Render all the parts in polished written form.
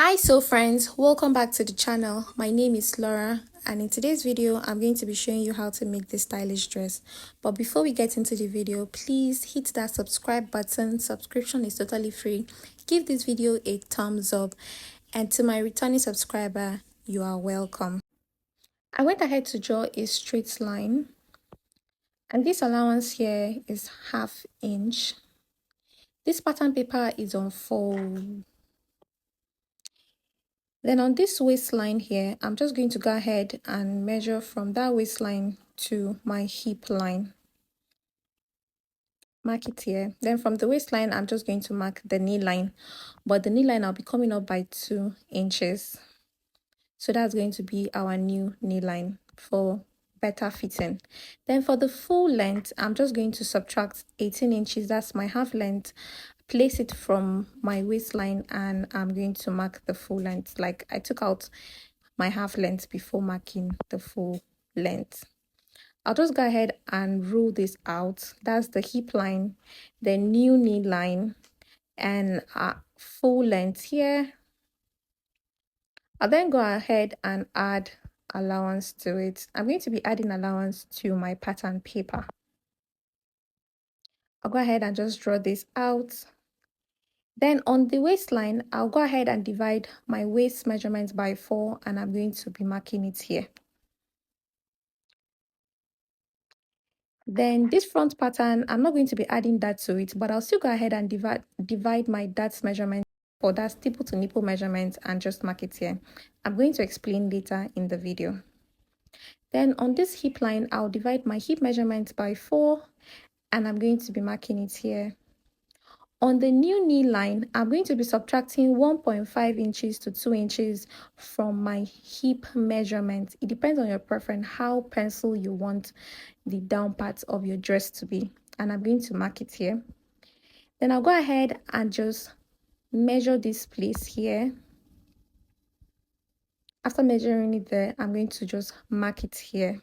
Hi, so friends, welcome back to the channel. My name is Laura, and in today's video I'm going to be showing you how to make this stylish dress. But before we get into the video, please hit that subscribe button. Subscription is totally free. Give this video a thumbs up, and to my returning subscriber, you are welcome. I went ahead to draw a straight line, and this allowance here is 1/2 inch. This pattern paper is on fold. Then on this waistline here, I'm just going to go ahead and measure from that waistline to my hip line. Mark it here. Then from the waistline, I'm just going to mark the knee line. But the knee line, I'll be coming up by 2 inches. So that's going to be our new knee line for better fitting. Then for the full length, I'm just going to subtract 18 inches. That's my half length. Place it from my waistline, and I'm going to mark the full length. Like I took out my half length before marking the full length. I'll just go ahead and rule this out. That's the hip line, the new knee line, and full length here. I'll then go ahead and add allowance to it. I'm going to be adding allowance to my pattern paper. I'll go ahead and just draw this out. Then on the waistline, I'll go ahead and divide my waist measurement by 4, and I'm going to be marking it here. Then this front pattern, I'm not going to be adding that to it, but I'll still go ahead and divide my darts measurement for that steeple to nipple measurement and just mark it here. I'm going to explain later in the video. Then on this hip line, I'll divide my hip measurement by 4, and I'm going to be marking it here. On the new knee line, I'm going to be subtracting 1.5 inches to 2 inches from my hip measurement. It depends on your preference, how pencil you want the down part of your dress to be. And I'm going to mark it here. Then I'll go ahead and just measure this place here. After measuring it there, I'm going to just mark it here.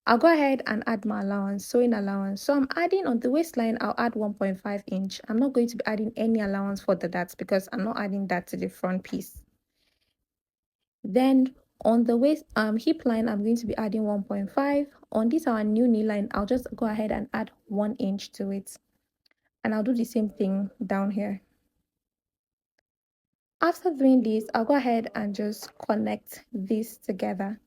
I'll go ahead and add my allowance, sewing allowance. So I'm adding on the waistline, I'll add 1.5 inch. I'm not going to be adding any allowance for the darts because I'm not adding that to the front piece. Then on the waist hip line, I'm going to be adding 1.5. On this our new knee line, I'll just go ahead and add 1 inch to it. And I'll do the same thing down here. After doing this, I'll go ahead and just connect this together.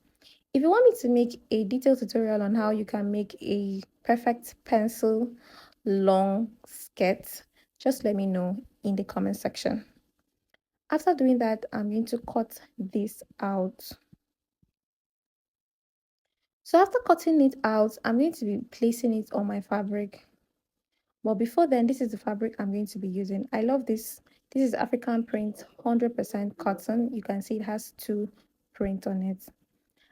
If you want me to make a detailed tutorial on how you can make a perfect pencil long skirt, just let me know in the comment section. After doing that, I'm going to cut this out. So after cutting it out, I'm going to be placing it on my fabric. But before then, this is the fabric I'm going to be using. I love this. This is African print, 100% cotton. You can see it has 2 prints on it.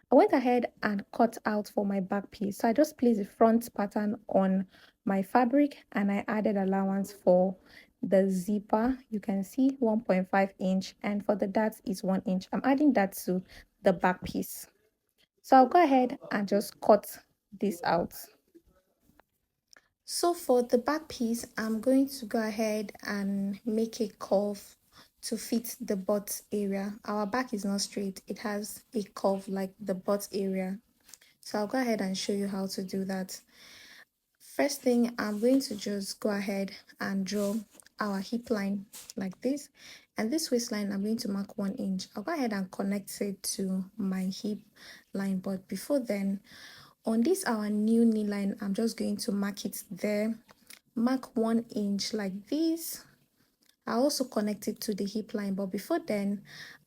I went ahead and cut out for my back piece. So I just placed the front pattern on my fabric, and I added allowance for the zipper. You can see 1.5 inch, and for the darts is 1 inch. I'm adding that to the back piece. So I'll go ahead and just cut this out. So for the back piece, I'm going to go ahead and make a curve to fit the butt area. Our back is not straight, it has a curve like the butt area. So I'll go ahead and show you how to do that. First thing, I'm going to just go ahead and draw our hip line like this, and this waistline I'm going to mark 1 inch. I'll go ahead and connect it to my hip line, but before then, on this our new knee line, I'm just going to mark it there, mark 1 inch like this. I also connect it to the hip line, but before then,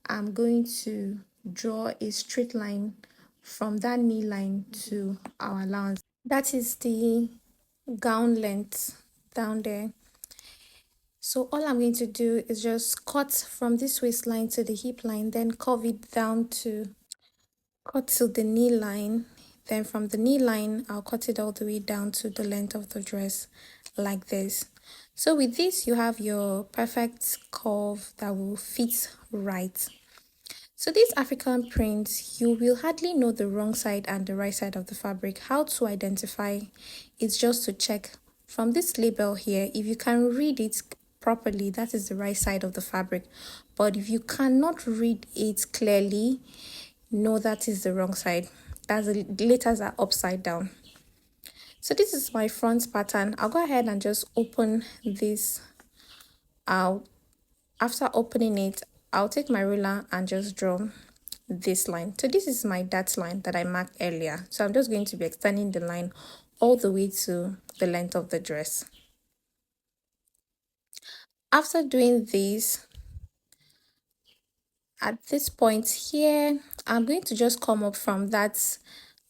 I'm going to draw a straight line from that knee line to our allowance. That is the gown length down there. So all I'm going to do is just cut from this waistline to the hip line, then curve it down to cut to the knee line. Then from the knee line, I'll cut it all the way down to the length of the dress like this. So with this, you have your perfect curve that will fit right. So these African prints, you will hardly know the wrong side and the right side of the fabric. How to identify is just to check from this label here. If you can read it properly, that is the right side of the fabric. But if you cannot read it clearly, no, that is the wrong side. That's the letters are upside down. So this is my front pattern. I'll go ahead and just open this out. After opening it, I'll take my ruler and just draw this line. So this is my dart line that I marked earlier. So I'm just going to be extending the line all the way to the length of the dress. After doing this, at this point here, I'm going to just come up from that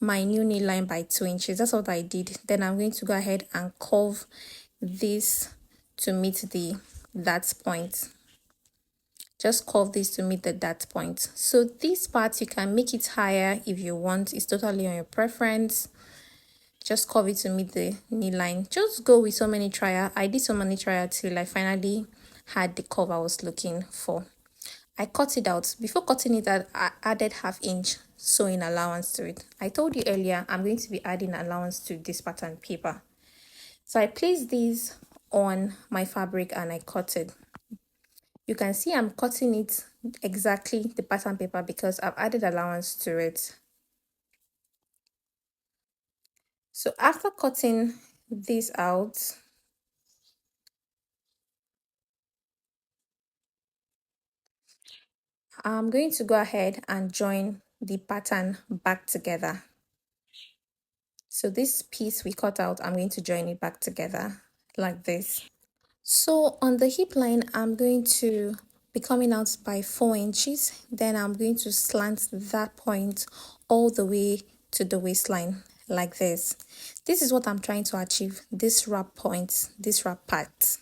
my new knee line by 2 inches. That's what I did. Then I'm going to go ahead and curve this to meet that point. Just curve this to meet the dart point. So this part, you can make it higher if you want. It's totally on your preference. Just curve it to meet the knee line. Just go with so many trial. I did so many trial till I finally had the curve I was looking for. I cut it out. Before cutting it, I added 1/2 inch sewing allowance to it. I told you earlier I'm going to be adding allowance to this pattern paper. So I placed these on my fabric and I cut it. You can see I'm cutting it exactly the pattern paper because I've added allowance to it. So after cutting this out, I'm going to go ahead and join the pattern back together. So this piece we cut out, I'm going to join it back together like this. So on the hip line, I'm going to be coming out by 4 inches. Then I'm going to slant that point all the way to the waistline like this. This is what I'm trying to achieve, this wrap point, this wrap part.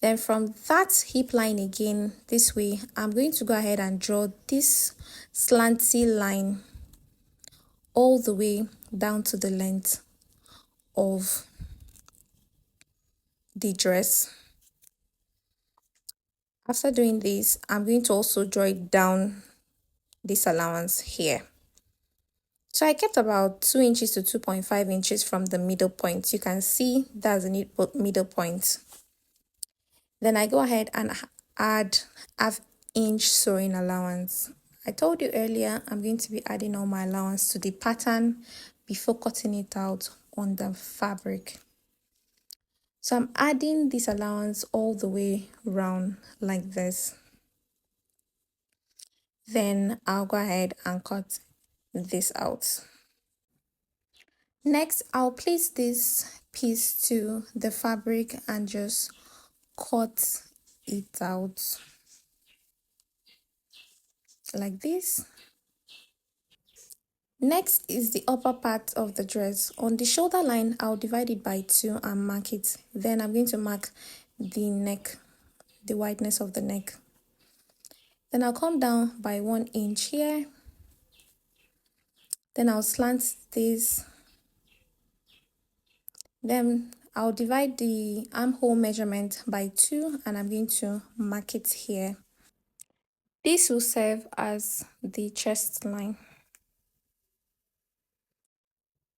Then from that hip line again, this way, I'm going to go ahead and draw this slanty line all the way down to the length of the dress. After doing this, I'm going to also draw it down this allowance here. So I kept about 2 inches to 2.5 inches from the middle point. You can see that's the middle point. Then I go ahead and add 1/2 inch sewing allowance. I told you earlier I'm going to be adding all my allowance to the pattern before cutting it out on the fabric. So I'm adding this allowance all the way around like this. Then I'll go ahead and cut this out. Next, I'll place this piece to the fabric and just cut it out like this. Next is the upper part of the dress. On the shoulder line, I'll divide it by 2 and mark it. Then I'm going to mark the neck, the wideness of the neck. Then I'll come down by 1 inch here. Then I'll slant this. Then I'll divide the armhole measurement by 2 and I'm going to mark it here. This will serve as the chest line.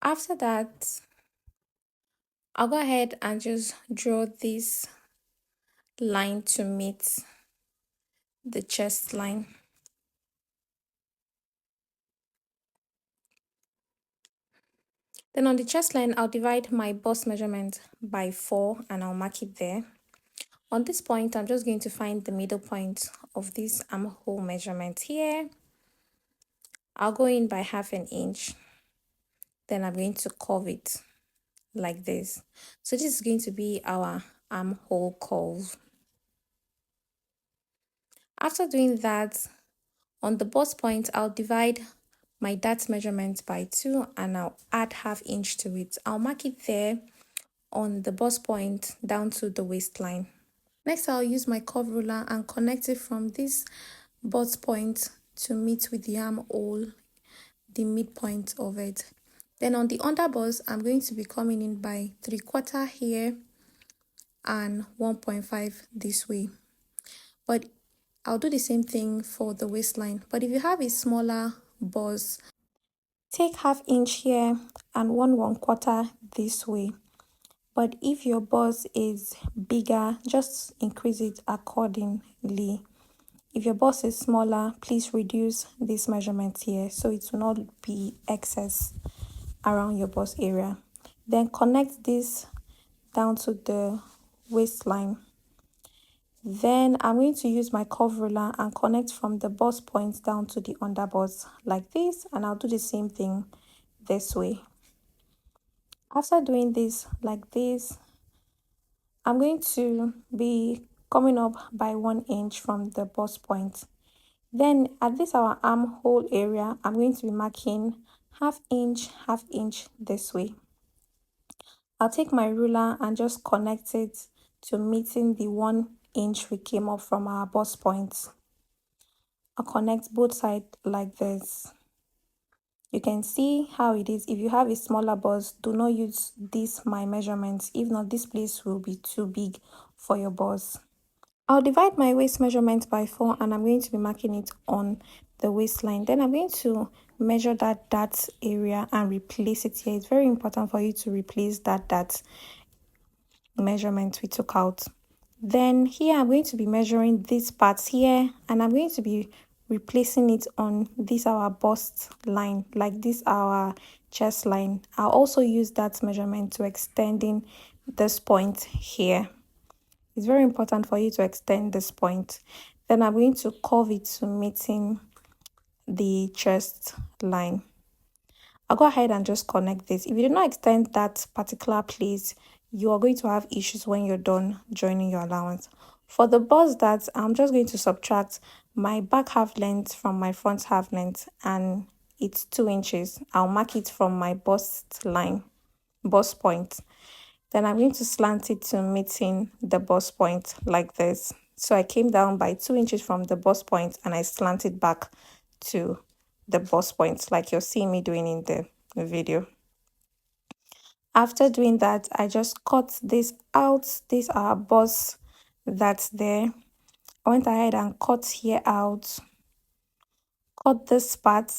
After that, I'll go ahead and just draw this line to meet the chest line. Then on the chest line, I'll divide my bust measurement by 4 and I'll mark it there. On this point, I'm just going to find the middle point of this armhole measurement here. I'll go in by 1/2 inch. Then I'm going to curve it like this. So this is going to be our armhole curve. After doing that, on the bust point, I'll divide my dart measurement by 2 and I'll add 1/2 inch to it. I'll mark it there on the bust point down to the waistline. Next, I'll use my curve ruler and connect it from this bust point to meet with the armhole, the midpoint of it. Then on the under bust, I'm going to be coming in by 3/4 here and 1.5 this way. But I'll do the same thing for the waistline. But if you have a smaller bust, take 1/2 inch here and 1/4 this way. But if your bust is bigger, just increase it accordingly. If your bust is smaller, please reduce this measurement here so it will not be excess around your bust area. Then connect this down to the waistline. Then I'm going to use my curve ruler and connect from the bust point down to the under bust like this, and I'll do the same thing this way. After doing this like this, I'm going to be coming up by 1 inch from the bust point. Then at this our armhole area, I'm going to be marking half inch this way. I'll take my ruler and just connect it to meeting the 1 inch we came up from our bust point. I'll connect both sides like this. You can see how it is. If you have a smaller bust, do not use this my measurements. If not, this place will be too big for your bust. I'll divide my waist measurement by 4 and I'm going to be marking it on the waistline. Then I'm going to measure that dart area and replace it here. It's very important for you to replace that dart measurement we took out. Then here I'm going to be measuring these parts here and I'm going to be replacing it on this our bust line, like this our chest line. I'll also use that measurement to extending this point here. It's very important for you to extend this point. Then I'm going to curve it to meeting the chest line. I'll go ahead and just connect this. If you do not extend that particular place, you are going to have issues when you're done joining your allowance. For the bust that I'm just going to subtract my back half length from my front half length, and it's 2 inches. I'll mark it from my bust line, bust point. Then I'm going to slant it to meeting the bust point like this. So I came down by 2 inches from the bust point and I slanted back to the bust point like you're seeing me doing in the video. After doing that, I just cut this out. These are bust that's there. I went ahead and cut here out. Cut this part.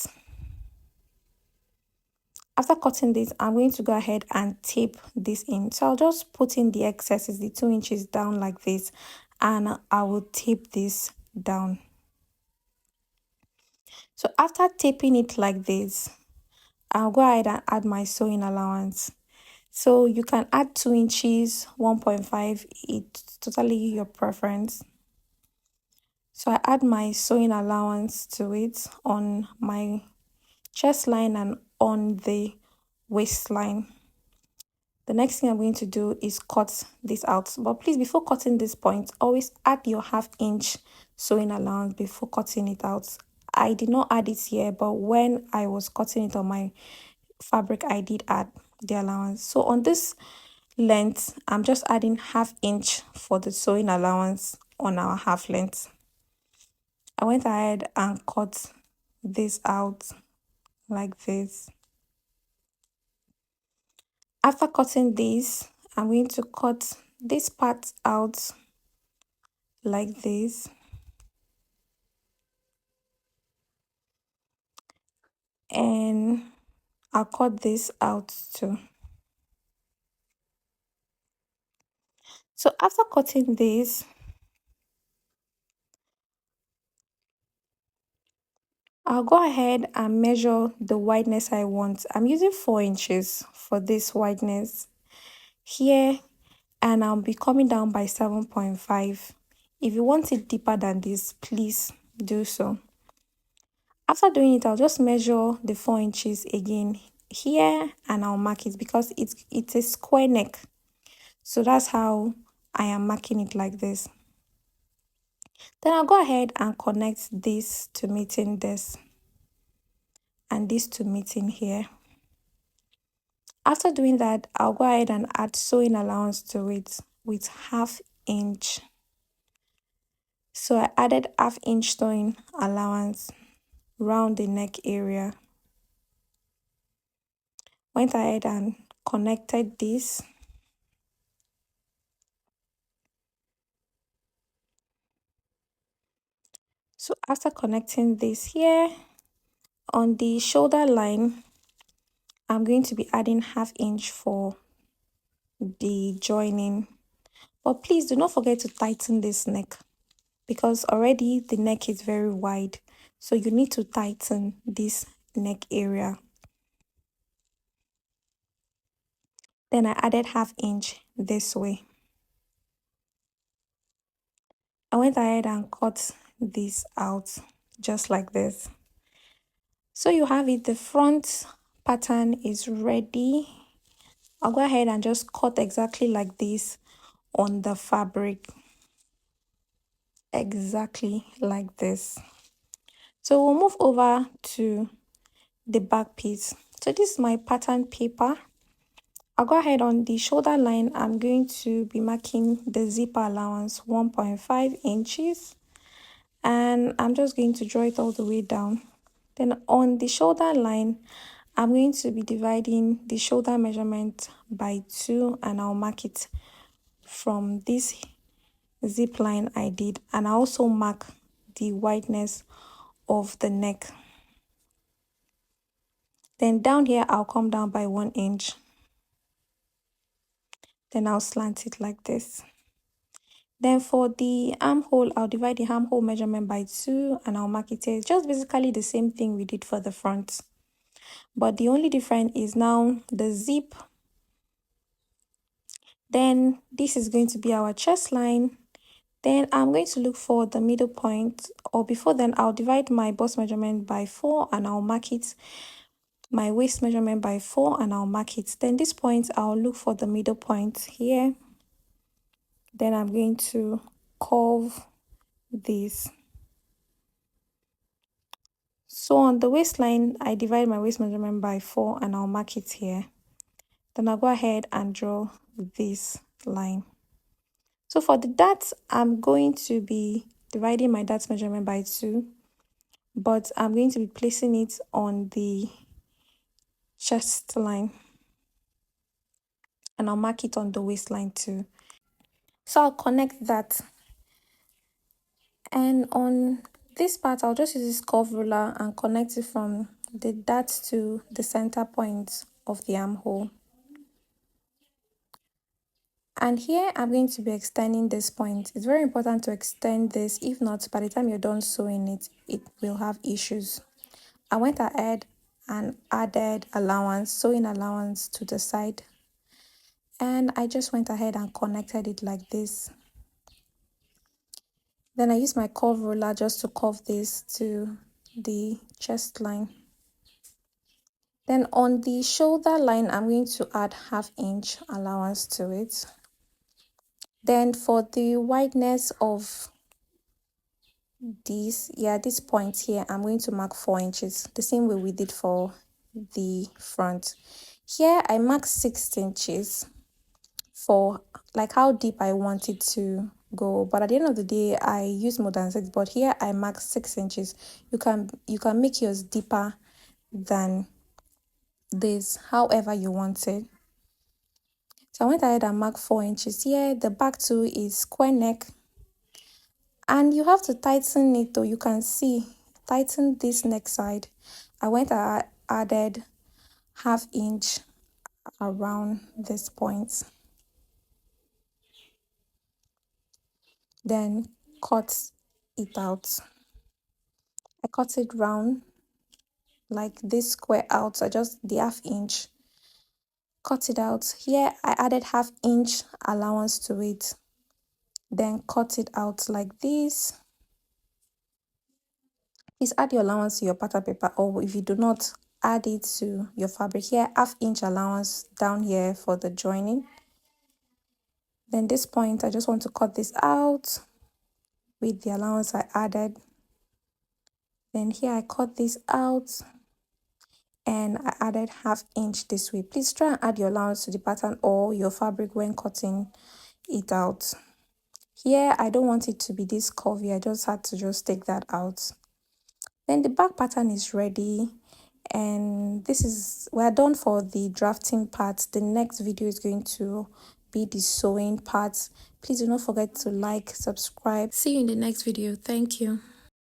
After cutting this, I'm going to go ahead and tape this in. So I'll just put in the excesses, the 2 inches down like this, and I will tape this down. So after taping it like this, I'll go ahead and add my sewing allowance. So you can add 2 inches, 1.5, it's totally your preference. So I add my sewing allowance to it on my chest line and on the waistline. The next thing I'm going to do is cut this out. But please, before cutting this point, always add your half inch sewing allowance before cutting it out. I did not add it here, but when I was cutting it on my fabric, I did add the allowance. So on this length, I'm just adding half inch for the sewing allowance on our half length. I went ahead and cut this out like this. After cutting this, I'm going to cut this part out like this. And I'll cut this out too. So after cutting this, I'll go ahead and measure the wideness I want. I'm using 4 inches for this wideness here, and I'll be coming down by 7.5. If you want it deeper than this, please do so. After doing it, I'll just measure the 4 inches again here and I'll mark it because it's a square neck. So that's how I am marking it like this. Then I'll go ahead and connect this to meeting this and this to meeting here. After doing that, I'll go ahead and add sewing allowance to it with half inch. So I added half inch sewing allowance round the neck area. Went ahead and connected this. So after connecting this here, on the shoulder line, I'm going to be adding half inch for the joining. But please do not forget to tighten this neck because already the neck is very wide. So you need to tighten this neck area. Then I added 1/2 inch this way. I went ahead and cut this out just like this. So you have it, the front pattern is ready. I'll go ahead and just cut exactly like this on the fabric. Exactly like this. So we'll move over to the back piece. So this is my pattern paper. I'll go ahead on the shoulder line. I'm going to be marking the zipper allowance 1.5 inches. And I'm just going to draw it all the way down. Then on the shoulder line, I'm going to be dividing the shoulder measurement by 2 and I'll mark it from this zip line I did, and I also mark the wideness of the neck. Then down here I'll come down by 1 inch. Then I'll slant it like this. Then for the armhole, I'll divide the armhole measurement by 2 and I'll mark it here. It's just basically the same thing we did for the front. But the only difference is now the zip. Then this is going to be our chest line. Then I'm going to look for the middle point, or before then I'll divide my bust measurement by 4 and I'll mark it, my waist measurement by 4 and I'll mark it. Then this point I'll look for the middle point here. Then I'm going to curve this. So on the waistline, I divide my waist measurement by 4 and I'll mark it here. Then I'll go ahead and draw this line. So for the darts, I'm going to be dividing my darts measurement by 2, but I'm going to be placing it on the chest line and I'll mark it on the waistline too. So I'll connect that. And on this part, I'll just use this curve ruler and connect it from the dart to the center point of the armhole. And here I'm going to be extending this point. It's very important to extend this. If not, by the time you're done sewing it, it will have issues. I went ahead and added allowance, sewing allowance to the side. And I just went ahead and connected it like this. Then I used my curve ruler just to curve this to the chest line. Then on the shoulder line, I'm going to add 1/2 inch allowance to it. Then for the wideness of this point here, I'm going to mark 4 inches, the same way we did for the front. Here I mark 6 inches for like how deep I want it to go, but at the end of the day I use more than 6, but here I mark 6 inches. You can make yours deeper than this, however you want it. So I went ahead and marked 4 inches here. The back too is square neck, and you have to tighten it though. You can see, tighten this neck side. I went and added 1/2 inch around this point, then cut it out. I cut it round like this square out. So just the 1/2 inch, cut it out. Here I added 1/2 inch allowance to it, then cut it out like this. Please add your allowance to your pattern paper, or if you do not, add it to your fabric. Here 1/2 inch allowance down here for the joining. Then this point, I just want to cut this out with the allowance I added. Then here I cut this out and I added 1/2 inch this way. Please try and add your allowance to the pattern or your fabric when cutting it out. Here I don't want it to be this curvy, I just had to just take that out. Then the back pattern is ready, and we're done for the drafting part. The next video is going to be the sewing part. Please do not forget to like, subscribe. See you in the next video. Thank you.